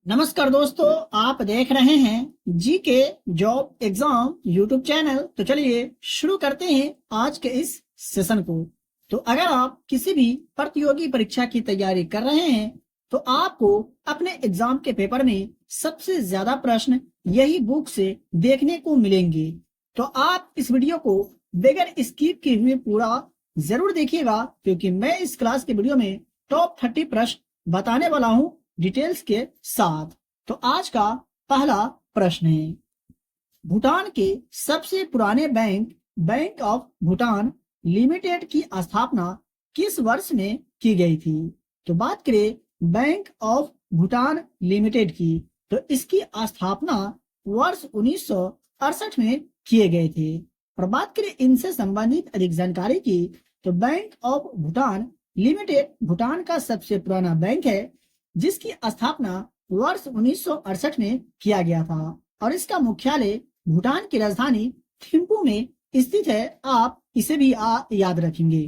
नमस्कार दोस्तों, आप देख रहे हैं GK job exam YouTube channel. तो चलिए शुरू करते हैं आज के इस सेशन को। तो अगर आप किसी भी प्रतियोगी परीक्षा की तैयारी कर रहे हैं तो आपको अपने एग्जाम के पेपर में सबसे ज्यादा प्रश्न यही बुक से देखने को मिलेंगे। तो आप इस वीडियो को बगैर स्किप किए हुए पूरा जरूर देखिएगा, क्योंकि मैं इस क्लास के वीडियो में टॉप 30 प्रश्न बताने वाला हूँ डिटेल्स के साथ। तो आज का पहला प्रश्न है, भूटान के सबसे पुराने bank bank of Bhutan limited की स्थापना किस वर्ष में की गई थी? तो बात करें बैंक ऑफ भूटान लिमिटेड की, तो इसकी स्थापना वर्ष 1968 में किए गए थे। और बात करें इनसे संबंधित अधिक जानकारी की, तो bank of Bhutan limited Bhutan का सबसे पुराना बैंक है, जिसकी स्थापना वर्ष 1968 में किया गया था और इसका मुख्यालय भूटान की राजधानी थिम्पू में स्थित है। आप इसे भी याद रखेंगे।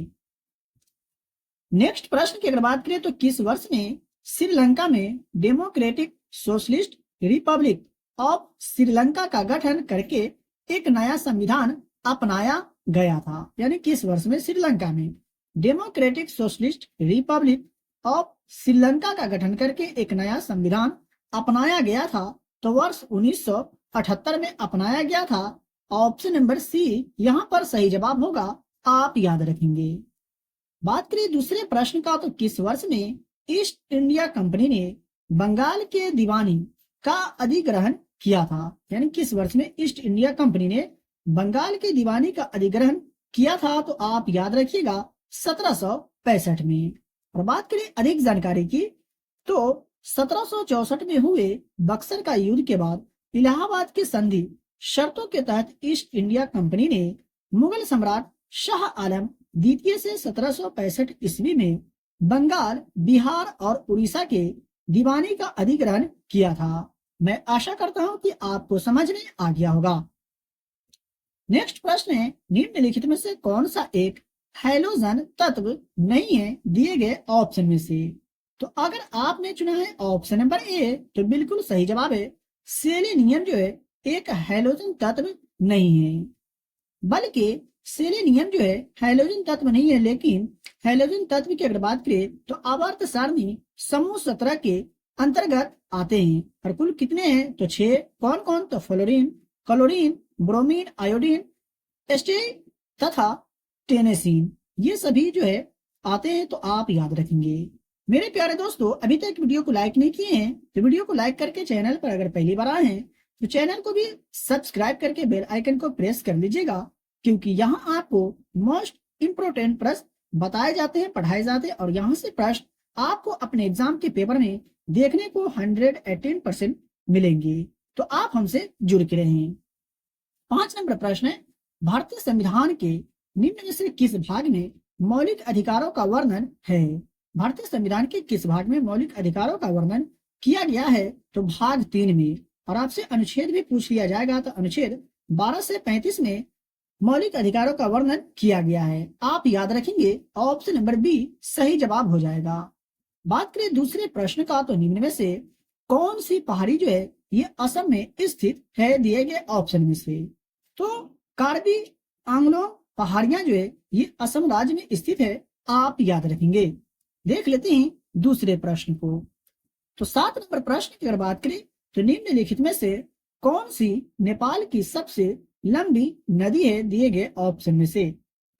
नेक्स्ट प्रश्न की अगर बात करें तो किस वर्ष में श्रीलंका में democratic socialist Republic of Sri Lanka का गठन करके एक नया संविधान अपनाया गया था? यानी किस वर्ष में श्रीलंका में democratic socialist Republic of Sri Lanka का गठन करके एक नया संविधान अपनाया गया था? तो वर्ष 1978 में अपनाया गया था। ऑप्शन नंबर सी यहाँ पर सही जवाब होगा, आप याद रखेंगे। बात करें दूसरे प्रश्न का, तो किस वर्ष में ईस्ट इंडिया कंपनी ने बंगाल के दीवानी का अधिग्रहण किया था? यानी किस वर्ष में ईस्ट इंडिया कंपनी ने बंगाल के दीवानी का अधिग्रहण किया था? तो आप याद रखिएगा 1765 में। और बात करें अधिक जानकारी की, तो 1764 में हुए बक्सर का युद्ध के बाद इलाहाबाद की संधि शर्तों के तहत ईस्ट इंडिया कंपनी ने मुगल सम्राट शाह आलम द्वितीय से 1765 ईस्वी में बंगाल, बिहार और उड़ीसा के दीवानी का अधिग्रहण किया था। मैं आशा करता हूं कि आपको समझ में आ गया होगा। नेक्स्ट प्रश्न है, निम्नलिखित में से कौन सा एक हैलोजन तत्व नहीं है दिए गए ऑप्शन में से? तो अगर आपने चुना है ऑप्शन नंबर ए, तो बिल्कुल सही जवाब है। सेलेनियम जो है एक हैलोजन तत्व नहीं है, बल्कि सेलेनियम जो है हैलोजन तत्व नहीं है, लेकिन हैलोजन तत्व की अगर बात करें तो आवर्त सारणी समूह 17 के अंतर्गत आते हैं। और कुल कितने हैं? तो 6। कौन कौन? तो फ्लोरीन, क्लोरीन, ब्रोमीन, आयोडीन, एस्टे तथा टेनेसीन, ये सभी जो है आते हैं। तो आप याद रखेंगे। मेरे प्यारे दोस्तों, अभी तक वीडियो को लाइक नहीं किए हैं तो वीडियो को लाइक करके चैनल पर अगर पहली बार आए हैं तो चैनल को भी सब्सक्राइब करके बेल आइकन को प्रेस कर लीजिएगा, क्योंकि यहाँ आपको मोस्ट इम्पोर्टेंट प्रश्न बताए जाते हैं, पढ़ाए जाते हैं, और यहाँ से प्रश्न आपको अपने एग्जाम के पेपर में देखने को 118% मिलेंगे। तो आप हमसे जुड़ के रहें। 5 नंबर प्रश्न है, भारतीय संविधान के निम्न में से किस भाग में मौलिक अधिकारों का वर्णन है? भारतीय संविधान के किस भाग में मौलिक अधिकारों का वर्णन किया गया है? तो भाग 3 में। और आपसे अनुच्छेद भी पूछ लिया जाएगा, तो अनुच्छेद 12 से 35 में मौलिक अधिकारों का वर्णन किया गया है। आप याद रखेंगे, ऑप्शन नंबर बी सही जवाब हो जाएगा। बात करें दूसरे प्रश्न का, तो निम्न में से कौन सी पहाड़ी जो है ये असम में स्थित है दिए गए ऑप्शन में से? तो कार्बी आंगलों पहाड़ियां जो है ये असम राज्य में स्थित है, आप याद रखेंगे। देख लेते हैं दूसरे प्रश्न को। तो 7 नंबर प्रश्न की अगर बात करें तो निम्नलिखित में से कौन सी नेपाल की सबसे लंबी नदी है दिए गए ऑप्शन में से?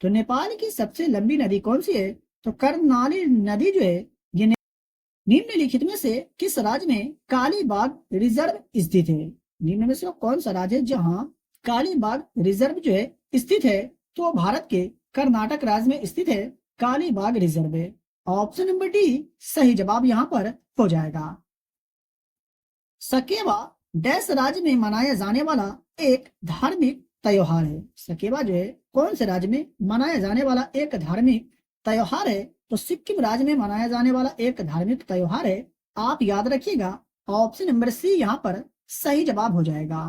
तो नेपाल की सबसे लंबी नदी कौन सी है? तो कर्णाली नदी जो है ये निम्नलिखित में से किस राज्य में कालीबाग रिजर्व स्थित है? निम्न में से कौन सा राज्य है जहां कालीबाग रिजर्व जो है स्थित है? तो भारत के कर्नाटक राज्य में स्थित है कालीबाग रिजर्व है। ऑप्शन नंबर डी सही जवाब यहां पर हो जाएगा। सकेवा डैश राज्य में मनाया जाने वाला एक धार्मिक त्योहार है। सकेवा जो है कौन से राज्य में मनाया जाने वाला एक धार्मिक त्योहार है? तो सिक्किम राज्य में मनाया जाने वाला एक धार्मिक त्योहार है। आप याद रखिएगा, ऑप्शन नंबर सी यहाँ पर सही जवाब हो जाएगा।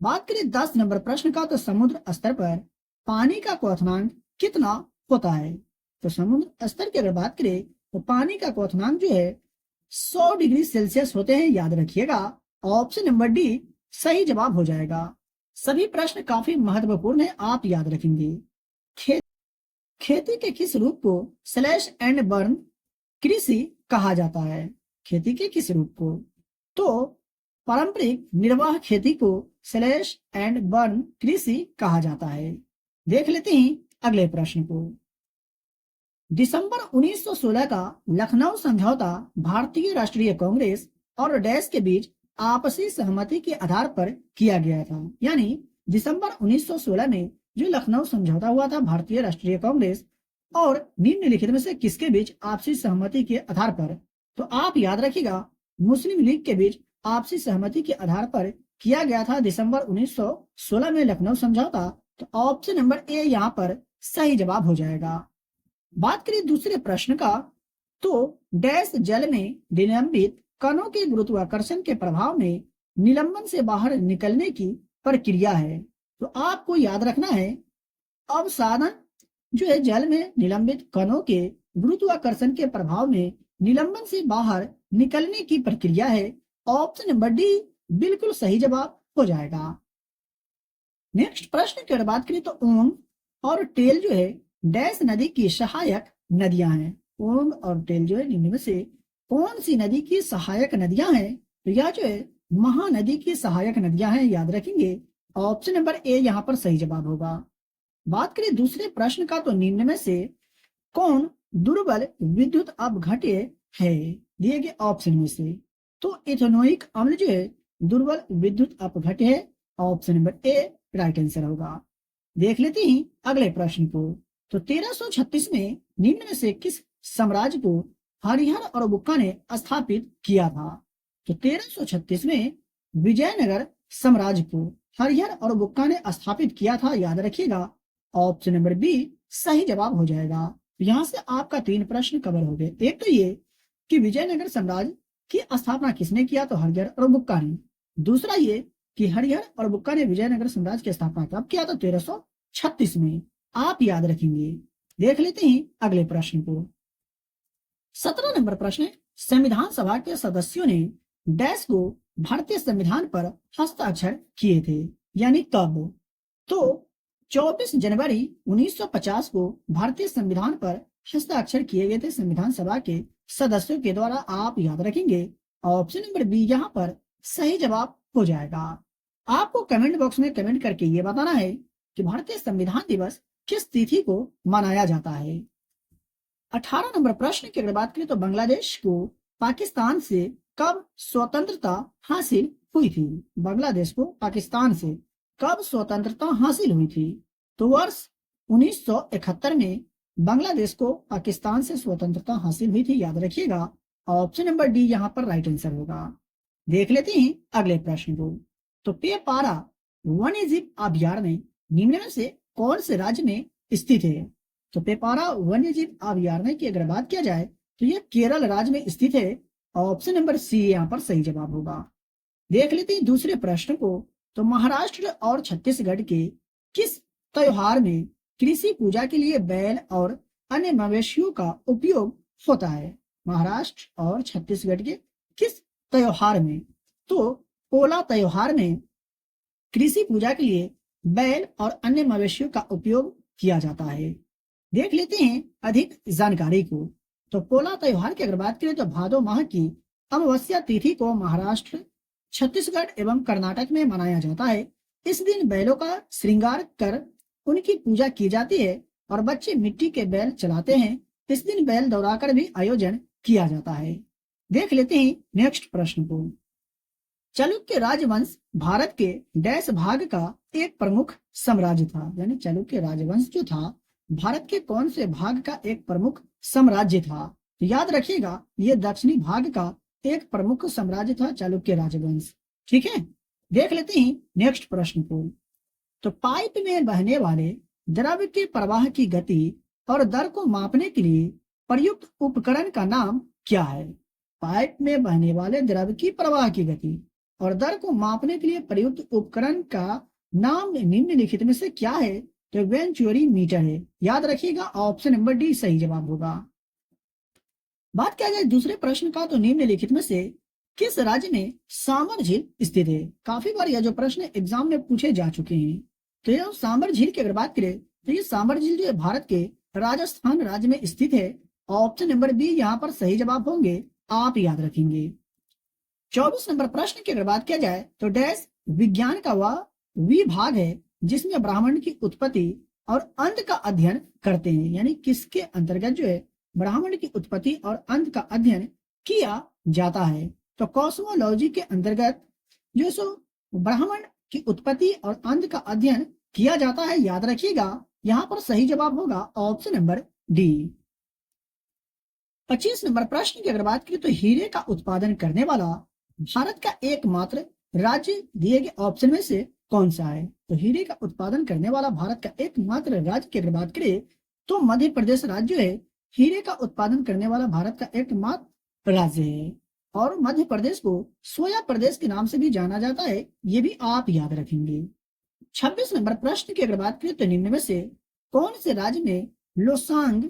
बात करें 10 नंबर प्रश्न का, तो समुद्र स्तर पर पानी का क्वथनांक कितना होता है? तो समुद्र स्तर की अगर बात करें तो पानी का क्वथनांक जो है 100 डिग्री सेल्सियस होते हैं, याद रखिएगा। ऑप्शन नंबर डी सही जवाब हो जाएगा। सभी प्रश्न काफी महत्वपूर्ण है, आप याद रखेंगे। खे, खेती के किस रूप को स्लैश एंड बर्न कृषि कहा जाता है? खेती के किस रूप को? तो पारंपरिक निर्वाह खेती को स्लैश एंड बर्न कृषि कहा जाता है। देख लेते हैं अगले प्रश्न को। दिसंबर 1916 का लखनऊ समझौता भारतीय राष्ट्रीय कांग्रेस और डैश के बीच आपसी सहमति के आधार पर किया गया था। यानी दिसंबर 1916 में जो लखनऊ समझौता हुआ था भारतीय राष्ट्रीय कांग्रेस और निम्नलिखित में से किसके बीच आपसी सहमति के आधार पर? तो आप याद रखिएगा, मुस्लिम लीग के बीच आपसी सहमति के आधार पर किया गया था दिसंबर 1916 में लखनऊ समझौता। तो ऑप्शन नंबर ए यहाँ पर सही जवाब हो जाएगा। बात करें दूसरे प्रश्न का, तो डैश जल में निलंबित कणों के गुरुत्वाकर्षण के प्रभाव में निलंबन से बाहर निकलने की प्रक्रिया है। तो आपको याद रखना है, अवसादन जो है जल में निलंबित कणों के गुरुत्वाकर्षण के प्रभाव में निलंबन से बाहर निकलने की प्रक्रिया है। ऑप्शन नंबर डी बिल्कुल सही जवाब हो जाएगा। नेक्स्ट प्रश्न की अगर बात करें तो ओंग और टेल जो है डैश नदी की सहायक नदियां हैं। ओंग और टेल जो है निम्न में से कौन सी नदी की सहायक नदियां हैं? तो यह जो है महानदी की सहायक नदियां हैं, याद रखेंगे। ऑप्शन नंबर ए यहाँ पर सही जवाब होगा। बात करें दूसरे प्रश्न का, तो निम्न में से कौन दुर्बल विद्युत अपघट्य है? दिए गए ऑप्शन में से तो इथेनोइक अम्ल जो है दुर्बल विद्युत अपघट्य है। Option number A right answer होगा। देख लेते हैं अगले प्रश्न को। तो 1336 में निम्न में से किस साम्राज्य को हरिहर और बुक्का ने स्थापित किया था? तो 1336 में विजयनगर साम्राज्य को हरिहर और बुक्का ने स्थापित किया था, याद रखिएगा। ऑप्शन नंबर बी सही जवाब हो जाएगा। यहाँ से आपका 3 प्रश्न कवर हो गए। एक तो ये कि विजयनगर साम्राज्य की स्थापना किसने किया? तो हरिहर और बुक्का ने। दूसरा ये कि हरिहर और बुक्का ने विजयनगर साम्राज्य की स्थापना कब किया? तो 1336 में। आप याद रखेंगे। देख लेते हैं अगले प्रश्न को। 17 नंबर प्रश्न है, संविधान सभा के सदस्यों ने डैश को भारतीय संविधान पर हस्ताक्षर किए थे, यानी कब? तो 24 जनवरी 1950 को भारतीय संविधान पर हस्ताक्षर किए गए थे संविधान सभा के सदस्यों के द्वारा। आप याद रखेंगे। ऑप्शन नंबर बी यहाँ पर सही जवाब हो जाएगा। आपको कमेंट बॉक्स में कमेंट करके ये बताना है कि भारतीय संविधान दिवस किस तिथि को मनाया जाता है। 18 नंबर प्रश्न की अगर बात करें तो बांग्लादेश को पाकिस्तान से कब स्वतंत्रता हासिल हुई थी? बांग्लादेश को पाकिस्तान से कब स्वतंत्रता हासिल हुई थी? तो वर्ष 1971 में बांग्लादेश को पाकिस्तान से स्वतंत्रता हासिल हुई थी, याद रखिएगा। ऑप्शन नंबर डी यहाँ पर राइट आंसर होगा। देख लेते हैं अगले प्रश्न को। तो पेपारा वन्यजीव अभयारण्य निम्न में से कौन से राज्य में स्थित है? तो पेपारा वन्यजीव अभयारण्य की अगर बात किया जाए तो यह केरल राज्य में स्थित है। ऑप्शन नंबर सी यहाँ पर सही जवाब होगा। देख लेते हैं दूसरे प्रश्न को। तो महाराष्ट्र और छत्तीसगढ़ के किस त्योहार में कृषि पूजा के लिए बैल और अन्य मवेशियों का उपयोग होता है? महाराष्ट्र और छत्तीसगढ़ के किस त्योहार में? तो पोला त्योहार में कृषि पूजा के लिए बैल और अन्य मवेशियों का उपयोग किया जाता है। देख लेते हैं अधिक जानकारी को। तो पोला त्योहार की अगर बात करें तो भादो माह की अमावस्या तिथि को महाराष्ट्र, छत्तीसगढ़ एवं कर्नाटक में मनाया जाता है। इस दिन बैलों का श्रृंगार कर उनकी पूजा की जाती है और बच्चे मिट्टी के बैल चलाते हैं। इस दिन बैल दौड़ाकर भी आयोजन किया जाता है। देख लेते हैं नेक्स्ट प्रश्न को। चालुक्य राजवंश भारत के डैश भाग का एक प्रमुख साम्राज्य था, यानी चालुक्य राजवंश जो था भारत के कौन से भाग का एक प्रमुख साम्राज्य था? तो याद रखिएगा यह दक्षिणी भाग का एक प्रमुख साम्राज्य था चालुक्य राजवंश। ठीक है, देख लेते हैं नेक्स्ट प्रश्न को। तो पाइप में बहने वाले द्रव के प्रवाह की गति और दर को मापने के लिए प्रयुक्त उपकरण का नाम क्या है? पाइप में बहने वाले द्रव की प्रवाह की गति और दर को मापने के लिए प्रयुक्त उपकरण का नाम निम्नलिखित में से क्या है? तो वेंचुरी मीटर है, याद रखिएगा। ऑप्शन नंबर डी सही जवाब होगा। बात किया जाए दूसरे प्रश्न का, तो निम्नलिखित में से किस राज्य में सांबर झील स्थित है? काफी बार यह जो प्रश्न एग्जाम में पूछे जा चुके हैं। तो यह सांबर झील की अगर बात करें तो ये सांबर झील जो है भारत के राजस्थान राज्य में स्थित है। ऑप्शन नंबर बी यहाँ पर सही जवाब होंगे, आप याद रखेंगे। 24 नंबर प्रश्न की अगर बात किया जाए तो डैश विज्ञान का वह विभाग है जिसमें ब्रह्मांड की उत्पत्ति और अंत का अध्ययन करते हैं, यानी किसके अंतर्गत जो है ब्रह्मांड की उत्पत्ति और अंत का अध्ययन किया जाता है? तो कॉस्मोलॉजी के अंतर्गत जो सो ब्रह्मांड की उत्पत्ति और अंत का अध्ययन किया जाता है, याद रखिएगा। यहाँ पर सही जवाब होगा ऑप्शन नंबर डी। 25 नंबर प्रश्न की अगर बात करें तो हीरे का उत्पादन करने वाला भारत का एकमात्र राज्य दिए गए ऑप्शन में से कौन सा है? तो हीरे का उत्पादन करने वाला भारत का एकमात्र राज्य की अगर बात करें तो मध्य प्रदेश राज्य है हीरे का उत्पादन करने वाला भारत का एकमात्र राज्य है। और मध्य प्रदेश को सोया प्रदेश के नाम से भी जाना जाता है, ये भी आप याद रखेंगे। 26 नंबर प्रश्न की अगर बात करें तो निम्न में से कौन से राज्य में लोसांग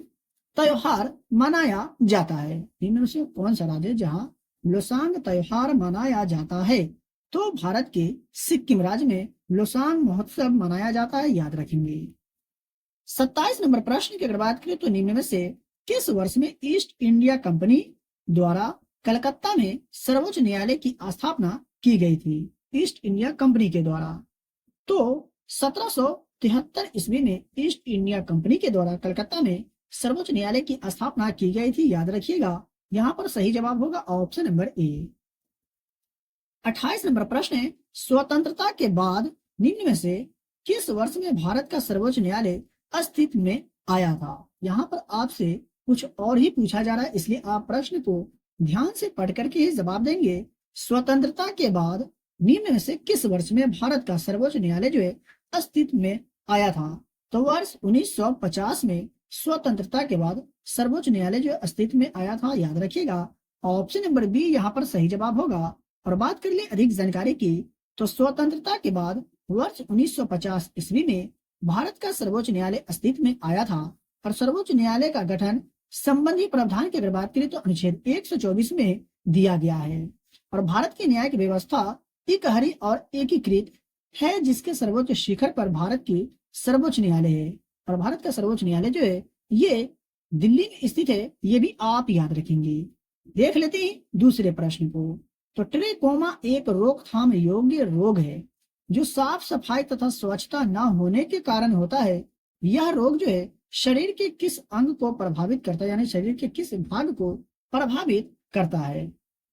त्योहार मनाया जाता है? निम्न में से कौन सा राज्य जहां लोसांग त्योहार मनाया जाता है? तो भारत के सिक्किम राज्य में लोसांग महोत्सव मनाया जाता है, याद रखेंगे। 27 नंबर प्रश्न की अगर बात करें तो निम्न में से किस वर्ष में ईस्ट इंडिया कंपनी द्वारा कलकत्ता में सर्वोच्च न्यायालय की स्थापना की गई थी? ईस्ट इंडिया कंपनी के द्वारा तो 1773 ईस्वी में ईस्ट इंडिया कंपनी के द्वारा कलकत्ता में सर्वोच्च न्यायालय की स्थापना की गई थी, याद रखिएगा। यहाँ पर सही जवाब होगा ऑप्शन नंबर ए। 28 नंबर प्रश्न है स्वतंत्रता के बाद निम्न में से किस वर्ष में भारत का सर्वोच्च न्यायालय अस्तित्व में आया था? यहाँ पर आपसे कुछ और ही पूछा जा रहा है, इसलिए आप प्रश्न को ध्यान से पढ़ करके ही जवाब देंगे। स्वतंत्रता के बाद निम्न में से किस वर्ष में भारत का सर्वोच्च न्यायालय जो है अस्तित्व में आया था? तो वर्ष 1950 में स्वतंत्रता के बाद सर्वोच्च न्यायालय जो अस्तित्व में आया था, याद रखिएगा। ऑप्शन नंबर बी यहाँ पर सही जवाब होगा। और बात कर ले अधिक जानकारी की, तो स्वतंत्रता के बाद वर्ष 1950 ईस्वी में भारत का सर्वोच्च न्यायालय अस्तित्व में आया था। और सर्वोच्च न्यायालय का गठन संबंधी प्रावधान की अगर बात करें तो अनुच्छेद 124 में दिया गया है। और भारत की न्यायिक व्यवस्था इकहरी और एकीकृत है, जिसके सर्वोच्च शिखर पर भारत की सर्वोच्च न्यायालय है। और भारत का सर्वोच्च न्यायालय जो है ये दिल्ली में स्थित है, ये भी आप याद रखेंगे। देख लेते हैं दूसरे प्रश्न को। तो ट्रेकोमा एक रोकथाम योग्य रोग है जो साफ सफाई तथा स्वच्छता न होने के कारण होता है। यह रोग जो है शरीर के किस अंग को प्रभावित करता है, यानी शरीर के किस भाग को प्रभावित करता है?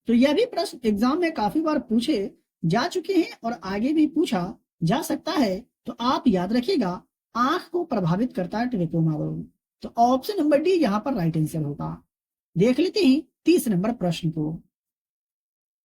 तो यह भी प्रश्न एग्जाम में काफी बार पूछे जा चुके हैं और आगे भी पूछा जा सकता है। तो आप याद रखिएगा, आंख को प्रभावित करता है ट्रेकोमा रोग। तो ऑप्शन नंबर डी यहाँ पर राइट आंसर होगा। देख लेते हैं 30 नंबर प्रश्न को।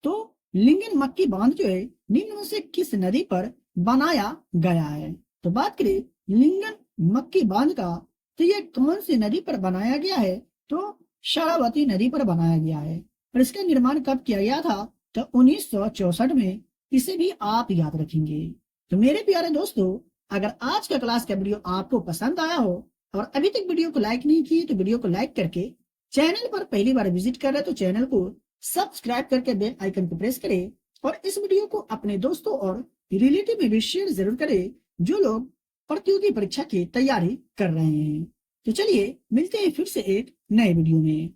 तो लिंगन मक्की बांध जो है निम्न में से किस नदी पर बनाया गया है? तो बात करें लिंगन मक्की बांध का, तो ये कौन सी नदी पर बनाया गया है? तो शरावती नदी पर बनाया गया है। और इसका निर्माण कब किया गया था? तो 1964 में। इसे भी आप याद रखेंगे। तो मेरे प्यारे दोस्तों, अगर आज का क्लास का वीडियो आपको पसंद आया हो और अभी तक वीडियो को लाइक नहीं किए तो वीडियो को लाइक करके, चैनल पर पहली बार विजिट कर रहे तो चैनल को सब्सक्राइब करके बेल आइकन को प्रेस करें और इस वीडियो को अपने दोस्तों और रिलेटिव में भी शेयर जरूर करें जो लोग प्रतियोगी परीक्षा की तैयारी कर रहे हैं। तो चलिए मिलते हैं फिर से एक नए वीडियो में।